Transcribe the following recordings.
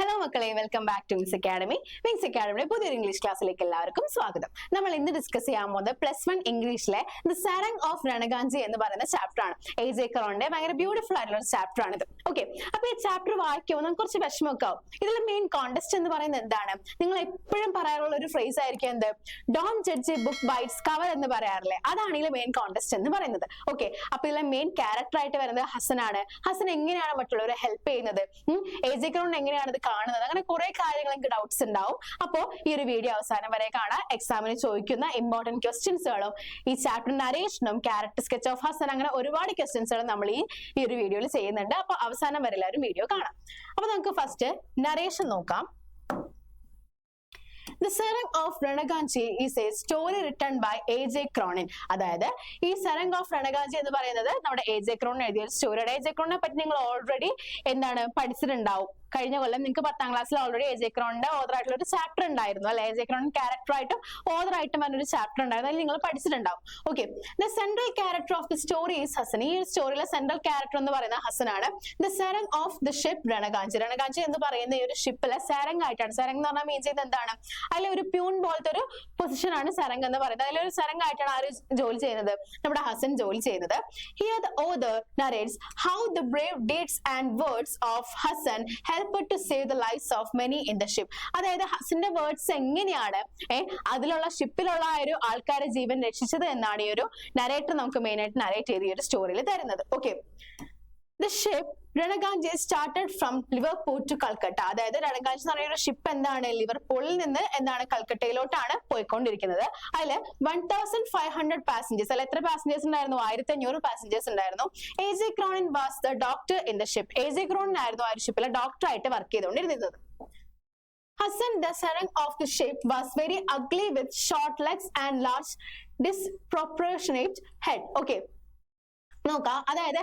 Hello മക്കളെ, welcome back to Wings Academy. Wings അക്കാഡമിയുടെ പുതിയൊരു ഇംഗ്ലീഷ് ക്ലാസ്സിലേക്ക് എല്ലാവർക്കും സ്വാഗതം. നമ്മൾ ഇന്ന് ഡിസ്കസ് ചെയ്യാൻ പോകുന്നത് +1 ഇംഗ്ലീഷിലെ ദി സാരംഗ് ഓഫ് രണഗാഞ്ചി എന്ന് പറയുന്ന ചാപ്റ്റർ ആണ്. A.J. കറോണിന്റെ ഭയങ്കര ബ്യൂട്ടിഫുൾ ആയിട്ടുള്ള ഒരു ചാപ്റ്റർ ആണിത്. ഓക്കെ, അപ്പൊ ഈ ചാപ്റ്റർ വായിക്കുമ്പോൾ നമുക്ക് കുറച്ച് വിഷമമൊക്കെ ആവും. ഇതിലെ മെയിൻ കോണ്ടസ്റ്റ് എന്ന് പറയുന്നത് എന്താണ്? നിങ്ങൾ എപ്പോഴും പറയാറുള്ള ഒരു ഫ്രേസ് ആയിരിക്കും എന്ത്? Don't judge a book by its cover എന്ന് പറയാറില്ലേ? അതാണ് ഇതിലെ മെയിൻ കോണ്ടസ്റ്റ് എന്ന് പറയുന്നത്. ഓക്കെ, അപ്പൊ ഇതിലെ മെയിൻ ക്യാരക്ടർ ആയിട്ട് വരുന്നത് ഹസനാണ്. ഹസൻ എങ്ങനെയാണ് മറ്റുള്ളവരെ ഹെൽപ്പ് ചെയ്യുന്നത്? A.J. കറോൺ എങ്ങനെയാണ് ഇത് കാണുന്നത്? അങ്ങനെ കുറെ കാര്യങ്ങൾ നിങ്ങൾക്ക് ഡൗട്ട്സ് ഉണ്ടാവും. അപ്പോ ഈ ഒരു വീഡിയോ അവസാനം വരെ കാണാം. എക്സാമിന് ചോദിക്കുന്ന ഇമ്പോർട്ടന്റ് ക്വസ്റ്റ്യൻസുകളും ഈ ചാപ്റ്റർ നരേഷനും ക്യാരക്ടർ സ്കെച്ച് ഓഫ് ഹസൻ അങ്ങനെ ഒരുപാട് ക്വസ്റ്റ്യൻസുകൾ നമ്മൾ ഈ ഒരു വീഡിയോയിൽ ചെയ്യുന്നുണ്ട്. അപ്പൊ അവസാനം വരെ എല്ലാവരും വീഡിയോ കാണാം. അപ്പൊ നമുക്ക് ഫസ്റ്റ് നരേഷൻ നോക്കാം. The Sarang of Ranaganchi is a story written by A.J. Cronin. അതായത് ഈ Sarang of Ranaganchi എന്ന് പറയുന്നത് നമ്മുടെ A.J. Cronin എഴുതിയ ഒരു സ്റ്റോറിയുടെ. A.J. Cronin പറ്റി നിങ്ങൾ ഓൾറെഡി എന്താണ് പഠിച്ചിട്ടുണ്ടാവും. കഴിഞ്ഞ കൊല്ലം നിങ്ങൾക്ക് 10ാം ക്ലാസ്സിൽ ഓൾറെഡി A.J. Croninന്റെ ഓതർ ആയിട്ടുള്ള ഒരു ചാപ്റ്റർ ഉണ്ടായിരുന്നു അല്ലെ? A.J. Cronin ക്യാരക്ടർ ആയിട്ടും ഓതർ ആയിട്ടും പറഞ്ഞൊരു ചാപ്റ്റർ ഉണ്ടായിരുന്നു. അതിൽ നിങ്ങൾ പഠിച്ചിട്ടുണ്ടാവും. Okay, the central character of the story is Hasan. ഈ സ്റ്റോറിയിലെ സെൻട്രൽ ക്യാരക്ടർ എന്ന് പറയുന്ന ഹസനാണ്. The serang of the ship Ranaganchi. Ranaganchi എന്ന് പറയുന്ന ഈ ഒരു ഷിപ്പിലെ സാരംഗ് ആയിട്ടാണ്. സാരംഗ് എന്ന് പറഞ്ഞാൽ മീൻ ചെയ്യുന്നത് എന്താണ്? അതിലെ ഒരു പ്യൂൺ പോലത്തെ ഒരു പൊസിഷൻ ആണ് സാരംഗ് എന്ന് പറയുന്നത്. അതിലൊരു സാരംഗ് ആയിട്ടാണ് ആര് ജോലി ചെയ്യുന്നത്? നമ്മുടെ ഹസൻ ജോലി ചെയ്യുന്നത്. Here the author narrates how the brave deeds and words of Hassan helped to save the lives of many in the ship. അതായത് ഹസന്റെ വേർഡ്സ് എങ്ങനെയാണ് അതിലുള്ള ഷിപ്പിലുള്ള ഒരു ആൾക്കാരെ ജീവൻ രക്ഷിച്ചത് എന്നാണ് ഈ ഒരു നരേറ്റർ നമുക്ക് മെയിൻ ആയിട്ട് നരേറ്റ് ചെയ്ത് ഈ ഒരു സ്റ്റോറിയിൽ തരുന്നത്. Okay, The ship Ranaganchi started from Liverpool to Calcutta. അതായത് രണഗാഞ്ചി എന്ന് പറയുന്ന ഷിപ്പ് എന്താണ്? ലിവർപൂളിൽ നിന്ന് എന്താണ് കൽക്കട്ടയിലോട്ടാണ് പോയിക്കൊണ്ടിരിക്കുന്നത്. അതില് 1500 പാസഞ്ചേഴ്സ്. അല്ല, എത്ര പാസഞ്ചേഴ്സ് ഉണ്ടായിരുന്നു? 1500 പാസഞ്ചേഴ്സ് ഉണ്ടായിരുന്നു. A.J. Cronin was the doctor in the ship. A.J. Cronin ആയിരുന്നു ആ ഒരു ഷിപ്പിലെ ഡോക്ടർ ആയിട്ട് വർക്ക് ചെയ്തുകൊണ്ടിരുന്നത്. Hassan, the sarang of the ship, was very ugly with short legs and large disproportionate head. Okay, നോക്കാം. അതായത്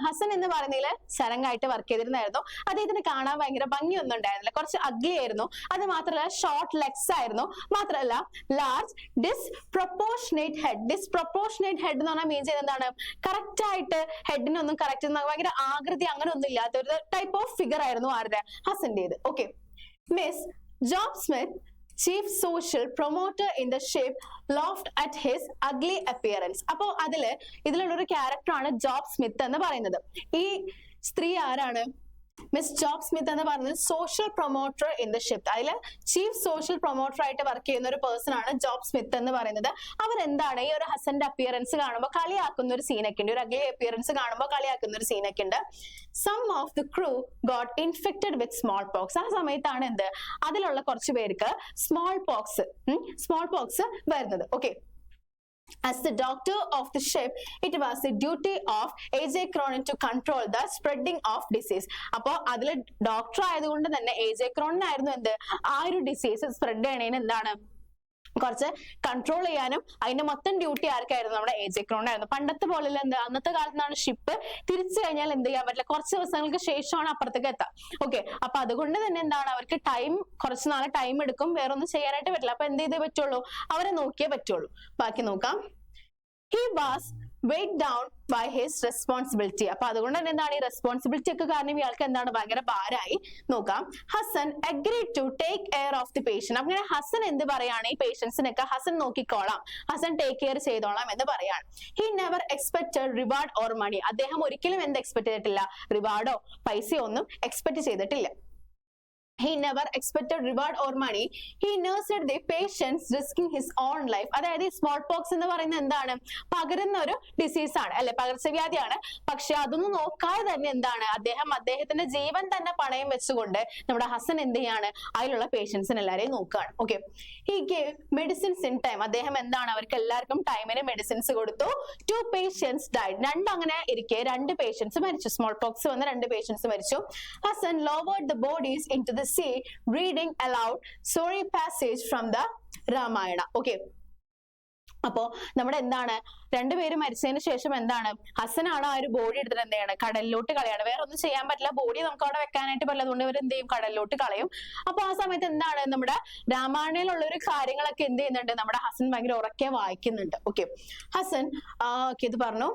ഹസൻ എന്ന് പറയുന്നതിൽ സരംഗായിട്ട് വർക്ക് ചെയ്തിരുന്നായിരുന്നു. അദ്ദേഹത്തിന് കാണാൻ ഭയങ്കര ഭംഗിയൊന്നും ഉണ്ടായിരുന്നില്ല. കുറച്ച് അഗ്ലി ആയിരുന്നു. അത് മാത്രമല്ല ഷോർട്ട് ലെഗ്സ് ആയിരുന്നു. മാത്രമല്ല ലാർജ് ഡിസ്പ്രൊപ്പോർഷനേറ്റ് ഹെഡ്. ഡിസ്പ്രൊപ്പോർഷനേറ്റ് ഹെഡ് എന്ന് പറഞ്ഞാൽ മീൻ ചെയ്യുന്നത് എന്താണ്? കറക്റ്റ് ആയിട്ട് ഹെഡിനൊന്നും കറക്റ്റ് ഭയങ്കര ആകൃതി അങ്ങനെ ഒന്നും ഇല്ലാത്ത ഒരു ടൈപ്പ് ഓഫ് ഫിഗർ ആയിരുന്നു ആരുടെ? ഹസന്റേത്. Okay, miss Job Smith, chief social promoter in the ship, laughed at his ugly appearance. അപ്പോ ഇതിലുള്ള ഒരു ക്യാരക്ടറാണ് ജോബ് സ്മിത്ത് എന്ന് പറയുന്നത്. ഈ സ്ത്രീ ആരാണ്? മിസ് ജോബ് സ്മിത്ത് എന്ന് പറയുന്നത് social promoter in the ship. അതില് ചീഫ് സോഷ്യൽ പ്രൊമോട്ടർ ആയിട്ട് വർക്ക് ചെയ്യുന്ന ഒരു പേഴ്സൺ ആണ് ജോബ് സ്മിത്ത് എന്ന് പറയുന്നത്. അവരെന്താണ് ഈ ഒരു ഹസന്റെ അപ്പിയറൻസ് കാണുമ്പോൾ കളിയാക്കുന്ന ഒരു സീനൊക്കെ ഉണ്ട്. ഒരു അഗ്ലി അപ്പിയറൻസ് കാണുമ്പോൾ കളിയാക്കുന്ന ഒരു സീനൊക്കെ ഉണ്ട്. Some of the crew got infected with smallpox. ആ സമയത്താണ് എന്ത്? അതിലുള്ള കുറച്ച് പേർക്ക് സ്മോൾ പോക്സ് വരുന്നത്. Okay, as the doctor of the ship, it was the duty of A.J. Cronin to control the spreading of disease. അപ്പോ അതില് ഡോക്ടർ ആയതുകൊണ്ട് തന്നെ A.J. Cronin ആയിരുന്നു എന്ത്? ആ ഒരു ഡിസീസ് സ്പ്രെഡ് ചെയ്യണേന് എന്താണ്? കുറച്ച് കൺട്രോൾ ചെയ്യാനും അതിന്റെ മൊത്തം ഡ്യൂട്ടി ആർക്കായിരുന്നു? നമ്മുടെ A.J. Cronin ആയിരുന്നു. പണ്ടത്തെ പോലെ എന്താ? അന്നത്തെ കാലത്താണ് ഷിപ്പ് തിരിച്ചു കഴിഞ്ഞാൽ എന്ത് ചെയ്യാൻ പറ്റില്ല, കുറച്ച് ദിവസങ്ങൾക്ക് ശേഷമാണ് അപ്പുറത്തേക്ക് എത്താം. ഓക്കെ, അപ്പൊ അതുകൊണ്ട് തന്നെ എന്താണ്? അവർക്ക് കുറച്ച് നാളെ ടൈം എടുക്കും, വേറൊന്നും ചെയ്യാനായിട്ട് പറ്റില്ല. അപ്പൊ എന്ത് ചെയ്തേ പറ്റുള്ളൂ? അവരെ നോക്കിയേ പറ്റുള്ളൂ. ബാക്കി നോക്കാം. He was weighed down by his responsibility. അപ്പൊ അതുകൊണ്ട് തന്നെ എന്താണ്? ഈ റെസ്പോൺസിബിലിറ്റി ഒക്കെ കാരണം ഇയാൾക്ക് എന്താണ്? ഭയങ്കര ഭാരമായി. നോക്കാം. Hasan agreed to take care of the patient. അങ്ങനെ ഹസൻ എന്ത് പറയാണ്? ഈ പേഷ്യൻസിനൊക്കെ ഹസൻ നോക്കിക്കോളാം, ഹസൻ ടേക്ക് കെയർ ചെയ്തോളാം എന്ന് പറയാണ്. He never expected reward or money. അദ്ദേഹം ഒരിക്കലും എന്ത് എക്സ്പെക്ട് ചെയ്തിട്ടില്ല? റിവാർഡോ പൈസയോ ഒന്നും എക്സ്പെക്ട് ചെയ്തിട്ടില്ല. He never expected reward or money. He nursed the patients, risking his own life. അതായത് ഈ സ്മോൾ പോക്സ് എന്ന് പറയുന്നത് എന്താണ്? പകരുന്ന ഒരു ഡിസീസ് ആണ് അല്ലെ? പകർച്ചവ്യാധിയാണ്. പക്ഷെ അതൊന്നും നോക്കാതെ തന്നെ എന്താണ്? അദ്ദേഹത്തിന്റെ ജീവൻ തന്നെ പണയം വെച്ചുകൊണ്ട് നമ്മുടെ ഹസൻ എന്ത് ചെയ്യാണ്? അതിലുള്ള പേഷ്യൻസിന് എല്ലാവരെയും നോക്കുകയാണ്. Okay, he gave medicines in time. അദ്ദേഹം എന്താണ്? അവർക്ക് എല്ലാവർക്കും ടൈമിന് മെഡിസിൻസ് കൊടുത്തു. 2 patients died. അങ്ങനെ ഇരിക്കെ 2 പേഷ്യൻസ് മരിച്ചു. സ്മോൾ പോക്സ് വന്ന് 2 പേഷ്യൻസ് മരിച്ചു. Hasan lowered the bodies into the sea, reading aloud story passage from the Ramayana. Okay, അപ്പോ നമ്മുടെ എന്താണ്? 2 പേര് മരിച്ചതിന് ശേഷം എന്താണ്? ഹസനാണ് ആ ഒരു ബോഡി എടുത്തിട്ട് എന്ത് ചെയ്യണം? കടലിലോട്ട് കളയാണ്. വേറെ ഒന്നും ചെയ്യാൻ പറ്റില്ല. ബോഡി നമുക്ക് അവിടെ വെക്കാനായിട്ട് പറ്റില്ല. അതുകൊണ്ട് ഇവർ എന്ത് ചെയ്യും? കടലിലോട്ട് കളയും. അപ്പൊ ആ സമയത്ത് എന്താണ്? നമ്മുടെ രാമായണയിലുള്ള ഒരു കാര്യങ്ങളൊക്കെ എന്ത് ചെയ്യുന്നുണ്ട്? നമ്മുടെ ഹസൻ ഭയങ്കര ഉറക്കെ വായിക്കുന്നുണ്ട്. ഓക്കെ, ഹസൻ ഇത് പറഞ്ഞു.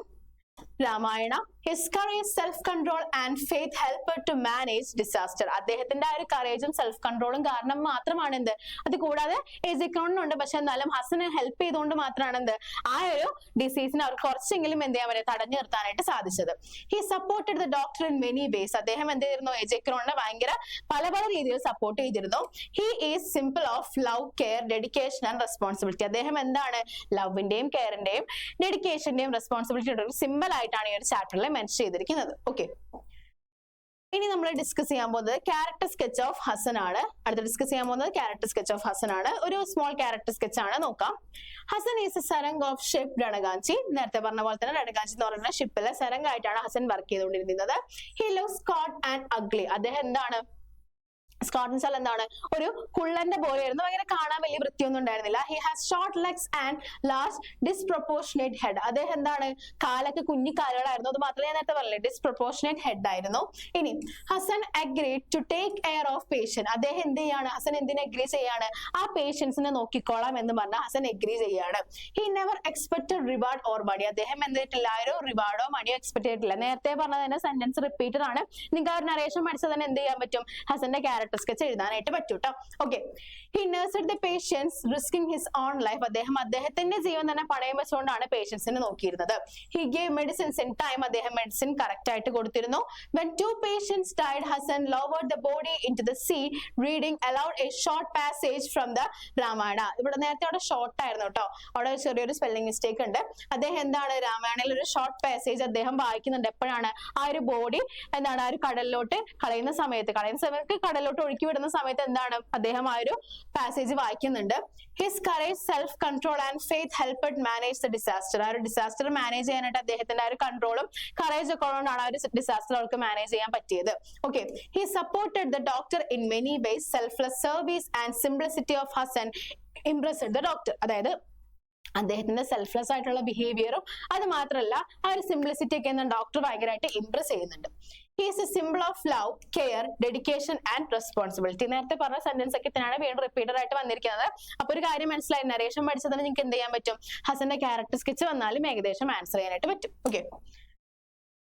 Ramayana. His courage, self-control and faith helped to manage disaster. അദ്ദേഹത്തിന്റെ ആ ഒരു കറേജും സെൽഫ് കൺട്രോളും കാരണം മാത്രമാണ് എന്ത്, അത് കൂടാതെ എജെക്രോണിനുണ്ട്, പക്ഷെ എന്നാലും ഹസനെ ഹെൽപ്പ് ചെയ്തുകൊണ്ട് മാത്രമാണ് എന്ത്, ആ ഒരു ഡിസീസിനെ അവർക്ക് കുറച്ചെങ്കിലും എന്ത് ചെയ്യാൻ പറ്റും, തടഞ്ഞു നിർത്താനായിട്ട് സാധിച്ചത്. He supported the doctor in many vase. അദ്ദേഹം എന്ത് ചെയ്തിരുന്നു, എജെക്രോണിനെ ഭയങ്കര പല പല രീതിയിൽ സപ്പോർട്ട് ചെയ്തിരുന്നു. He is simple of love, care, dedication and responsibility. അദ്ദേഹം എന്താണ്, ലവിന്റെയും കെയറിന്റെയും ഡെഡിക്കേഷന്റെയും റെസ്പോൺസിബിലിറ്റിയുടെ ഒരു സിമ്പിൾ ആയിട്ടാണ് ഈ ഒരു ചാപ്റ്ററിൽ മെൻഷൻ ചെയ്തിരിക്കുന്നത്. ഓക്കെ, ഇനി നമ്മൾ ഡിസ്കസ് ചെയ്യാൻ പോകുന്നത് ക്യാരക്ടർ സ്കെച്ച് ഓഫ് ഹസൻ ആണ്. അടുത്ത ഡിസ്കസ് ചെയ്യാൻ പോകുന്നത് ക്യാരക്ടർ സ്കെച്ച് ഓഫ് ഹസൻ ആണ്. ഒരു സ്മോൾ ക്യാരക്ടർ സ്കെച്ച് ആണ്, നോക്കാം. Hasan is a serang of ship Ranaganchi. നേരത്തെ പറഞ്ഞ പോലെ തന്നെ രണഗാഞ്ചി എന്ന് പറയുന്ന ഷിപ്പിലെ സരംഗ് ആയിട്ടാണ് ഹസൻ വർക്ക് ചെയ്തുകൊണ്ടിരുന്നത്. He looks Scott and ugly. അദ്ദേഹം എന്താണ്, സ്കോട്ട് എന്ന് വെച്ചാൽ എന്താണ്, ഒരു കുള്ളന്റെ പോലെയായിരുന്നു, ഭയങ്കര കാണാൻ വലിയ വൃത്തിയൊന്നും ഉണ്ടായിരുന്നില്ല. He has short legs and large ഡിസ്പ്രൊപ്പോർഷനേറ്റ് head. അദ്ദേഹം എന്താണ്, കാലൊക്കെ കുഞ്ഞി കാലുകളായിരുന്നു, അത് മാത്രമേ ഞാൻ നേരത്തെ പറഞ്ഞില്ലേ, ഡിസ്പ്രൊപ്പോർഷനേറ്റ് ഹെഡ് ആയിരുന്നു. ഇനി Hasan agreed to take care of patient. അദ്ദേഹം എന്ത് ചെയ്യാണ്, ഹസൻ എന്തിനെ അഗ്രി ചെയ്യാണ്, ആ പേഷ്യൻസിനെ നോക്കിക്കോളാം എന്ന് പറഞ്ഞാൽ ഹസൻ അഗ്രി ചെയ്യാണ്. He never expected reward or money. അദ്ദേഹം എന്ത് ചെയ്തിട്ടില്ല, ഒരു റിവാർഡോ മണിയോ എക്സ്പെക്ട് ചെയ്തിട്ടില്ല. നേരത്തെ പറഞ്ഞത് തന്നെ സെന്റൻസ് റിപ്പീറ്റഡ് ആണ്, നിങ്ങൾക്ക് ആ ഒരു നറേഷൻ പഠിച്ചത് തന്നെ എന്ത് ചെയ്യാൻ പറ്റും, ഹസന്റെ ക്യാരക്ടർ സ്കെച്ച് എഴുതാനായിട്ട് പറ്റും ട്ടോ. Okay, he nursed the patients risking his own life. അദ്ദേഹത്തിന്റെ ജീവൻ തന്നെ പണയം വെച്ചുകൊണ്ടാണ് പേഷ്യൻസിനെ നോക്കിയിരുന്നത്. He gave medicines in time. അദ്ദേഹം മെഡിസിൻ കറക്റ്റ് ആയിട്ട് കൊടുത്തിരുന്നു. When two patients died, Hassan lowered the body into the sea, reading aloud a short passage from the Ramayana. ഇവിടെ നേരത്തെ അവിടെ ഷോർട്ട് ആയിരുന്നു കേട്ടോ, അവിടെ ചെറിയൊരു സ്പെല്ലിംഗ് മിസ്റ്റേക്ക് ഉണ്ട്. അദ്ദേഹം എന്താണ്, രാമായണയിൽ ഒരു ഷോർട്ട് പാസേജ് അദ്ദേഹം വായിക്കുന്നുണ്ട്. എപ്പോഴാണ്, ആ ഒരു ബോഡി എന്താണ്, ആ ഒരു കടലിലോട്ട് കളയുന്ന സമയത്ത് കടലിലോട്ട് ഒഴുക്കി വിടുന്ന സമയത്ത് എന്താണ്, അദ്ദേഹം ആ ഒരു പാസേജ് വായിക്കുന്നുണ്ട്. His courage, self control and faith helped manage the disaster. ആ ഒരു ഡിസാസ്റ്റർ മാനേജ് ചെയ്യാനായിട്ട് അദ്ദേഹത്തിന്റെ ആ ഒരു കൺട്രോളും കറേജ് ഒക്കെ ഉള്ളതുകൊണ്ടാണ് ആ ഒരു ഡിസാസ്റ്റർ അവർക്ക് മാനേജ് ചെയ്യാൻ പറ്റിയത്. Okay, he supported the doctor in many ways. Selfless service and simplicity of Hasan impressed the doctor. അതായത് അദ്ദേഹത്തിന്റെ സെൽഫ്ലെസ് ആയിട്ടുള്ള ബിഹേവിയറും അത് മാത്രമല്ല ആ ഒരു സിംപ്ലിസിറ്റി ഒക്കെ ഡോക്ടർ ഭയങ്കരമായിട്ട് ഇംപ്രസ് ചെയ്യുന്നുണ്ട്. He is A simple of love, care, dedication and responsibility. നേരത്തെ പറഞ്ഞ സെന്റൻസ് ഒക്കെ തന്നെയാണ് വീണ്ടും റിപ്പീറ്റഡ് ആയിട്ട് വന്നിരിക്കുന്നത്. അപ്പൊ ഒരു കാര്യം മനസ്സിലായി, നരേഷൻ പഠിച്ചതിന് നിങ്ങൾക്ക് എന്ത് ചെയ്യാൻ പറ്റും, ഹസന്റെ ക്യാരക്ടർ സ്കെച്ച് വന്നാലും ഏകദേശം ആൻസർ ചെയ്യാനായിട്ട് പറ്റും. ഓക്കെ,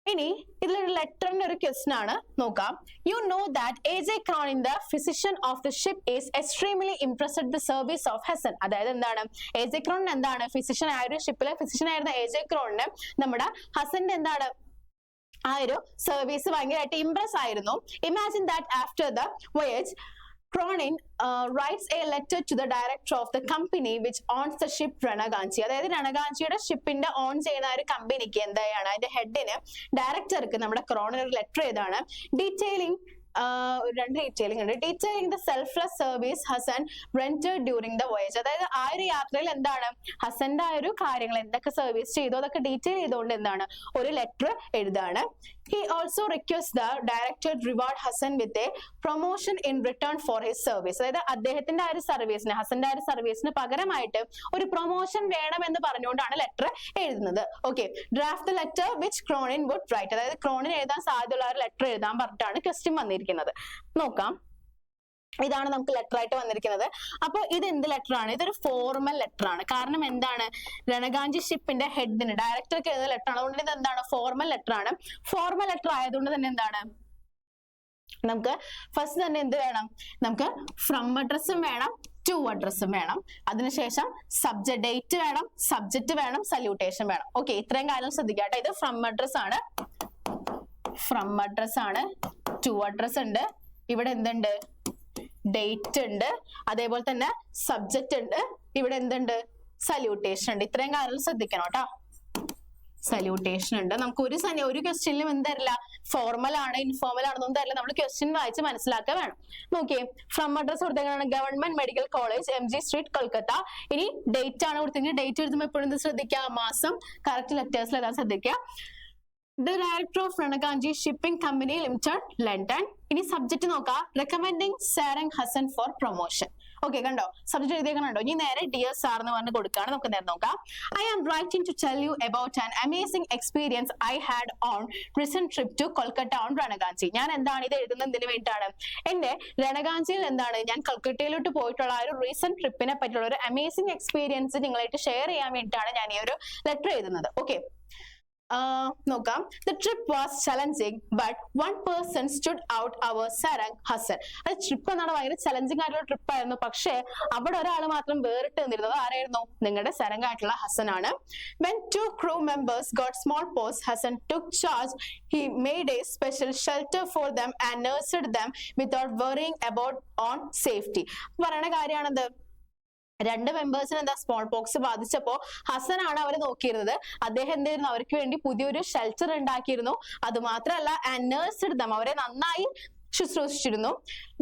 ഇനി ഇതിലൊരു ലെറ്ററിന്റെ ഒരു ക്വസ്റ്റൻ ആണ്, നോക്കാം. You know that AJ Cronin the physician of the ship is extremely impressed the service of Hasan. അതായത് എന്താണ്, എജെ ക്രോണിന് എന്താണ്, ഫിസിഷ്യൻ ആയ ഒരു ഷിപ്പിലെ ഫിസിഷ്യൻ ആയിരുന്ന എജെ ക്രോണിന് നമ്മുടെ ഹസന്റെ എന്താണ്, ആ ഒരു സർവീസ് ഭയങ്കരമായിട്ട് ഇംപ്രസ് ആയിരുന്നു. Imagine that after the voyage Cronin writes a letter to the director of the company which owns the ship Ranaganchi. അതായത് രണഗാഞ്ചിയുടെ ഷിപ്പിന്റെ ഓൺ ചെയ്യുന്ന ഒരു കമ്പനിക്ക് എന്താണ്, അതിന്റെ ഹെഡിന് ഡയറക്ടർക്ക് നമ്മുടെ ക്രോണിൻ ഒരു ലെറ്റർ ഏതാണ്, ഡീറ്റെയിലിംഗ് രണ്ട് ഡീറ്റെയിലിംഗ് ഉണ്ട്. Detailing the selfless service Hasan rendered during the voyage. അതായത് ആ ഒരു യാത്രയിൽ എന്താണ്, ഹസന്റെ ആ ഒരു കാര്യങ്ങൾ എന്തൊക്കെ സർവീസ് ചെയ്തു അതൊക്കെ ഡീറ്റെയിൽ ചെയ്തുകൊണ്ട് എന്താണ് ഒരു letter എഴുതാണ്. He also requests the director reward Hassan with a promotion in return for his service. അതായത് അദ്ദേഹത്തിന്റെ ആ ഒരു സർവീസിന്, ഹസന്റെ ആ ഒരു സർവീസിന് പകരമായിട്ട് ഒരു പ്രൊമോഷൻ വേണമെന്ന് പറഞ്ഞുകൊണ്ടാണ് ലെറ്റർ എഴുതുന്നത്. Okay, draft the letter which Cronin would write. അതായത് ക്രോണിൻ എഴുതാൻ സാധ്യതയുള്ള ഒരു ലെറ്റർ എഴുതാൻ പറഞ്ഞിട്ടാണ് ക്വസ്റ്റ്യൻ വന്നിരിക്കുന്നത്. നോക്കാം, ഇതാണ് നമുക്ക് ലെറ്റർ ആയിട്ട് വന്നിരിക്കുന്നത്. അപ്പൊ ഇത് എന്ത് ലെറ്റർ ആണ്, ഇതൊരു ഫോർമൽ ലെറ്റർ ആണ്. കാരണം എന്താണ്, രണഗാഞ്ചി ഷിപ്പിന്റെ ഹെഡിന് ഡയറക്ടർക്ക് എഴുതുന്ന ലെറ്റർ ആണ്, അതുകൊണ്ട് ഇത് എന്താണ്, ഫോർമൽ ലെറ്റർ ആണ്. ഫോർമൽ ലെറ്റർ ആയതുകൊണ്ട് തന്നെ എന്താണ്, നമുക്ക് ഫസ്റ്റ് തന്നെ എന്ത് വേണം, നമുക്ക് ഫ്രം അഡ്രസ്സും വേണം, ടു അഡ്രസ്സും വേണം, അതിനുശേഷം സബ്ജക്ട് ഡേറ്റ് വേണം, സബ്ജക്ട് വേണം, സല്യൂട്ടേഷൻ വേണം. ഓക്കെ, ഇത്രയും കാര്യം ശ്രദ്ധിക്കാട്ടെ. ഇത് ഫ്രം അഡ്രസ് ആണ്, ടു അഡ്രസ് ഉണ്ട്, ഇവിടെ എന്തുണ്ട്, ഡേറ്റ് ഉണ്ട്, അതേപോലെ തന്നെ സബ്ജക്റ്റ് ഉണ്ട്, ഇവിടെ എന്തുണ്ട്, സല്യൂട്ടേഷൻ ഉണ്ട്. ഇത്രയും കാര്യങ്ങൾ ശ്രദ്ധിക്കണം കേട്ടോ. സല്യൂട്ടേഷൻ ഉണ്ട്. നമുക്ക് ഒരു ക്വസ്റ്റ്യനിലും എന്തരില്ല, ഫോർമൽ ആണ് ഇൻഫോർമൽ ആണെന്നൊന്നും തരില്ല, നമ്മൾ ക്വസ്റ്റ്യൻ വായിച്ച് മനസ്സിലാക്കുക വേണം. നോക്കിയേ, ഫ്രം അഡ്രസ് കൊടുത്തേക്കാണ് government medical college, MG street, Kolkata. ഇനി ഡേറ്റ് ആണ് കൊടുത്തെങ്കിൽ ഡേറ്റ് എഴുതുമ്പോൾ എപ്പോഴും ശ്രദ്ധിക്കുക, മാസം കറക്റ്റ് ലെറ്റേഴ്സിൽ എഴുതാൻ ശ്രദ്ധിക്കുക. The director of Ranaganchi Shipping Company Limited, London. ഇനി സബ്ജക്ട് നോക്കാം, recommending Sarang Hasan for promotion. Okay, കണ്ടോ സബ്ജക്ട് എഴുതിയേക്കണോ. ഇനി നേരെ ഡിയർ സാർ എന്ന് പറഞ്ഞ് കൊടുക്കുകയാണ്. നമുക്ക് നേരെ നോക്കാം. I am writing to tell you about an amazing experience I had on recent trip to Kolkata on Ranaganchi. ഞാൻ എന്താണ് ഇത് എഴുതുന്നത്, എന്തിനു വേണ്ടിയിട്ടാണ്, എന്റെ രണഗാഞ്ചിയിൽ എന്താണ് ഞാൻ കൊൽക്കട്ടയിലോട്ട് പോയിട്ടുള്ള ആ ഒരു റീസെന്റ് ട്രിപ്പിനെ പറ്റിയുള്ള ഒരു അമേസിംഗ് എക്സ്പീരിയൻസ് നിങ്ങളായിട്ട് ഷെയർ ചെയ്യാൻ വേണ്ടിയിട്ടാണ് ഞാൻ ഈ ഒരു ലെറ്റർ എഴുതുന്നത്. ഓക്കെ, നോക്കാം. The trip was challenging, but one person stood out, our Sarang Hassan. അത് ട്രിപ്പ് എന്നാണ് ഭയങ്കര ചലഞ്ചിങ് ആയിട്ടുള്ള ട്രിപ്പ് ആയിരുന്നു. പക്ഷേ അവിടെ ഒരാൾ മാത്രം വേറിട്ട് നിന്നിരുന്നത് ആരായിരുന്നു? നിങ്ങളുടെ സരംഗ് ആയിട്ടുള്ള ഹസൻ ആണ്. When 2 crew members got smallpox, Hassan took charge. He made a special shelter for them and nursed them without worrying about on safety. പറയണ കാര്യമാണെന്ത്? 2 മെമ്പേഴ്സിന് എന്താ സ്മോൾ പോക്സ് ബാധിച്ചപ്പോ ഹസനാണ് അവരെ നോക്കിയിരുന്നത്. അദ്ദേഹം എന്തായിരുന്നു? അവർക്ക് വേണ്ടി പുതിയൊരു ഷെൽട്ടർ ഉണ്ടാക്കിയിരുന്നു. അത് മാത്രമല്ല ആൻഡ് നഴ്സ്ഡ് ദം, അവരെ നന്നായി ശുശ്രൂഷിച്ചിരുന്നു.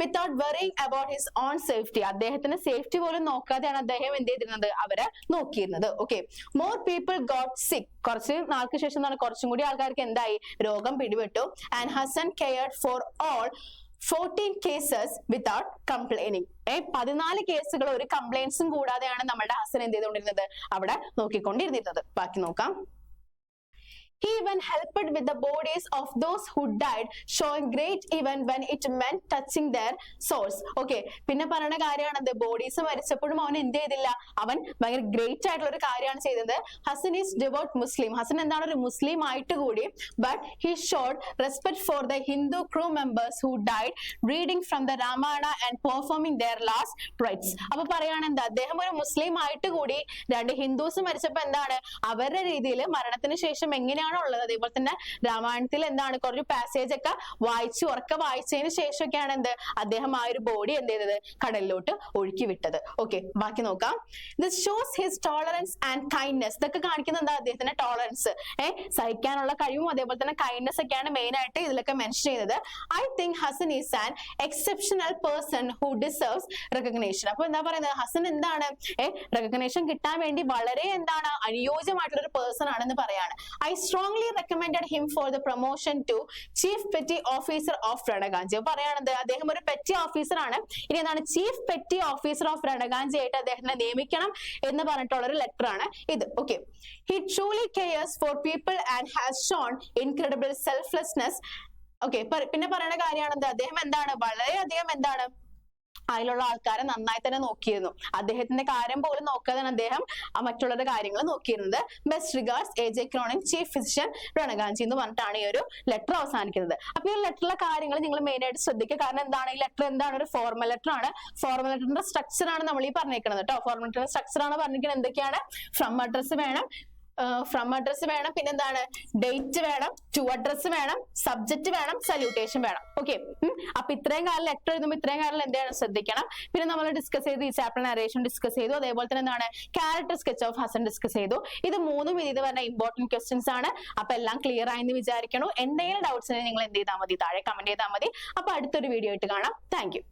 Without worrying about his own safety, അദ്ദേഹത്തിന്റെ സേഫ്റ്റി പോലും നോക്കാതെയാണ് അദ്ദേഹം എന്ത് ചെയ്തിരുന്നത്? അവരെ നോക്കിയിരുന്നത്. Okay. More people got sick, കുറച്ച് നാൾക്ക് ശേഷം കുറച്ചും കൂടി ആൾക്കാർക്ക് എന്തായി? രോഗം പിടിപെട്ടു. And Hasan cared for all 14 cases without complaining. 14 കേസുകൾ ഒരു കംപ്ലൈന്റ്സും കൂടാതെയാണ് നമ്മുടെ ഹസൻ എന്ത് ചെയ്തുകൊണ്ടിരുന്നത്? അവിടെ നോക്കിക്കൊണ്ടിരുന്നത്. ബാക്കി നോക്കാം. He even helped with the bodies of those who died, showing great even when it meant touching their souls. Okay, പിന്നെ പറയുന്ന കാര്യമാണത്, ബോഡീസ് മരിച്ചപ്പോഴും അവൻ എന്ത് ചെയ്തില്ല? അവൻ ഭയങ്കര ഗ്രേറ്റ് ആയിട്ടുള്ള ഒരു കാര്യമാണ് ചെയ്തത്. ഹസൻ ഈസ് ഡിവോട്ട് മുസ്ലിം. ഹസൻ എന്താണ്? ഒരു മുസ്ലിം ആയിട്ട് കൂടി. But he showed respect for the Hindu crew members who died, reading from the Ramayana and performing their last rites. അപ്പൊ പറയാണ് എന്താ? അദ്ദേഹം ഒരു മുസ്ലിം ആയിട്ട് കൂടി 2 ഹിന്ദുസ് മരിച്ചപ്പോ എന്താണ്? അവരുടെ രീതിയിൽ മരണത്തിന് ശേഷം എങ്ങനെയാണ് ഉള്ളത്, അതേപോലെ തന്നെ രാമായണത്തിൽ എന്താണ് കുറച്ച് പാസേജ് ഒക്കെ വായിച്ചതിന് ശേഷമൊക്കെയാണ് എന്ത് അദ്ദേഹം ആ ഒരു ബോഡി എന്ത് ചെയ്തത്? കടലിലോട്ട് ഒഴുക്കി വിട്ടത്. ഓക്കെ, ബാക്കി നോക്കാം. This shows his tolerance and kindness. ഇതൊക്കെ കാണിക്കുന്നത് എന്താ? അദ്ദേഹത്തിന്റെ ടോളറൻസ്, സഹിക്കാനുള്ള കഴിവും അതേപോലെ തന്നെ കൈൻഡ്നെസ് ഒക്കെയാണ് മെയിൻ ആയിട്ട് ഇതിലൊക്കെ മെൻഷൻ ചെയ്യുന്നത്. I think Hassan is an exceptional person who deserves recognition. അപ്പൊ എന്താ പറയുന്നത്? ഹസൻ എന്താണ്? റെക്കഗ്നേഷൻ കിട്ടാൻ വേണ്ടി വളരെ എന്താണ്? അനുയോജ്യമായിട്ടുള്ള ഒരു പേഴ്സൺ ആണെന്ന് പറയാണ്. I strongly recommended him for the promotion to Chief Petty Officer of Ranagaunji. പറയാണത് അദ്ദേഹം ഒരു പെറ്റി ഓഫീസർ ആണ്. ഇനി എന്താണ്? ചീഫ് പെറ്റി ഓഫീസർ ഓഫ് രണഗാഞ്ചി ആയിട്ട് അദ്ദേഹത്തിനെ നിയമിക്കണം എന്ന് പറഞ്ഞിട്ടുള്ള ഒരു ലെറ്റർ ആണ് ഇത്. Okay. He truly cares for people and has shown incredible selflessness. Okay, പിന്നെ പറയുന്ന കാര്യമാണെന്ത്? അദ്ദേഹം എന്താണ്? വളരെയധികം എന്താണ്? അതിലുള്ള ആൾക്കാരെ നന്നായി തന്നെ നോക്കിയിരുന്നു. അദ്ദേഹത്തിന്റെ കാര്യം പോലും നോക്കാതാണ് അദ്ദേഹം മറ്റുള്ളവരുടെ കാര്യങ്ങൾ നോക്കിയിരുന്നത്. Best regards AJ Cronin, chief physician Ranaganchi എന്ന് പറഞ്ഞിട്ടാണ് ഈ ഒരു ലെറ്റർ അവസാനിക്കുന്നത്. അപ്പൊ ഈ ലെറ്ററിലെ കാര്യങ്ങൾ നിങ്ങൾ മെയിൻ ആയിട്ട് ശ്രദ്ധിക്കുക. കാരണം എന്താണ്? ഈ ലെറ്റർ എന്താണ്? ഒരു ഫോർമൽ ലെറ്റർ ആണ്. ഫോർമൽ ലെറ്ററിന്റെ സ്ട്രക്ചർ ആണ് നമ്മൾ ഈ പറഞ്ഞേക്കുന്നത് കേട്ടോ. ഫോർമൽ ലെറ്ററിന്റെ സ്ട്രക്ചർ ആണ് പറഞ്ഞിരിക്കുന്നത്. എന്തൊക്കെയാണ്? ഫ്രം അഡ്രസ് വേണം, പിന്നെന്താണ്? ഡേറ്റ് വേണം, ടു അഡ്രസ് വേണം, സബ്ജക്ട് വേണം, സല്യൂട്ടേഷൻ വേണം. ഓക്കെ. അപ്പൊ ഇത്രയും കാലം ലെറ്റർ എഴുതുമ്പോൾ ഇത്രയും കാലം എന്താണ് ശ്രദ്ധിക്കണം. പിന്നെ നമ്മൾ ഡിസ്കസ് ചെയ്തു, ഈ ചാപ്റ്റർ നരേഷൻ ഡിസ്കസ് ചെയ്തു, അതേപോലെ തന്നെ എന്താണ്? Character sketch of Hasan discuss ചെയ്തു. ഇത് 3 ഇത് പറഞ്ഞ ഇമ്പോർട്ടന്റ് ക്വസ്റ്റ്യൻസ് ആണ്. അപ്പൊ എല്ലാം ക്ലിയർ ആയെന്ന് വിചാരിക്കണു. എന്തെങ്കിലും ഡൗട്ട്സ് നിങ്ങൾ എന്ത് ചെയ്താൽ മതി? താഴെ കമന്റ് ചെയ്താൽ മതി. അപ്പൊ അടുത്തൊരു വീഡിയോ ആയിട്ട് കാണാം. Thank you.